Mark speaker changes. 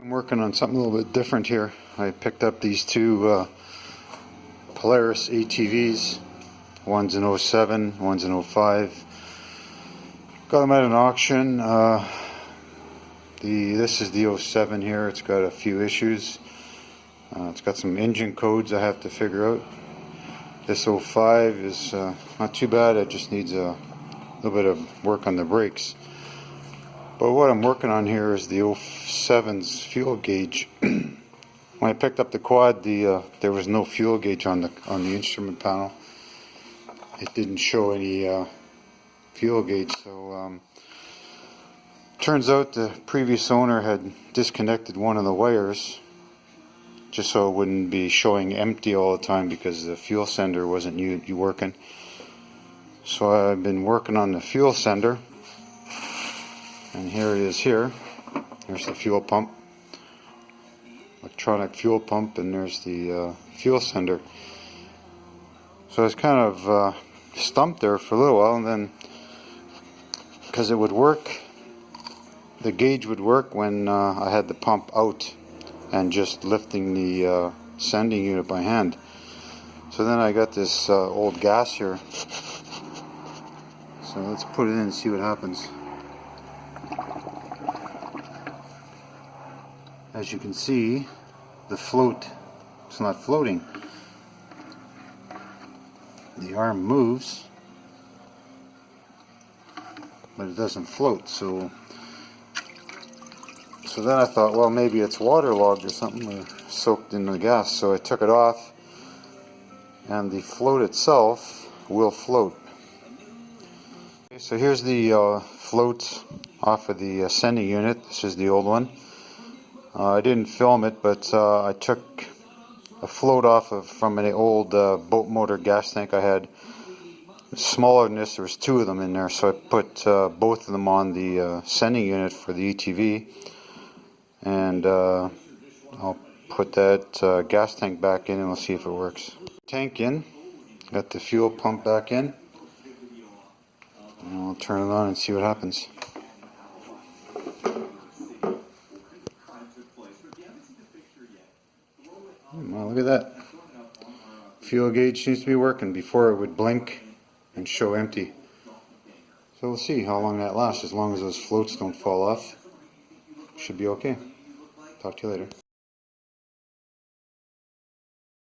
Speaker 1: I'm working on something a little bit different here. I picked up these two Polaris ATVs. One's an 07, one's an 05. Got them at an auction. This is the 07 here. It's got a few issues. It's got some engine codes I have to figure out. This 05 is not too bad. It just needs a little bit of work on the brakes. But what I'm working on here is the 07's fuel gauge. When I picked up the quad, there was no fuel gauge on the instrument panel. It didn't show any fuel gauge. So turns out the previous owner had disconnected one of the wires just so it wouldn't be showing empty all the time because the fuel sender wasn't working. So I've been working on the fuel sender, and here it is here. There's the fuel pump, electronic fuel pump, and there's the fuel sender. So I was kind of stumped there for a little while, and then because it would work, the gauge would work when I had the pump out and just lifting the sending unit by hand. So then I got this old gas here. So let's put it in and see what happens. As you can see, the float, it's not floating. The arm moves, but it doesn't float. So then I thought, well, maybe it's waterlogged or something, or soaked in the gas. So I took it off, and the float itself will float. Okay, so here's the float off of the sending unit. This is the old one. I didn't film it, but I took a float off from an old boat motor gas tank I had. Smaller than this, there was two of them in there, so I put both of them on the sending unit for the ETV. And I'll put that gas tank back in and we'll see if it works. Tank in, got the fuel pump back in, and I'll turn it on and see what happens. Well, look at that. Fuel gauge seems to be working. Before it would blink and show empty. So we'll see how long that lasts. As long as those floats don't fall off, should be okay. Talk to you later.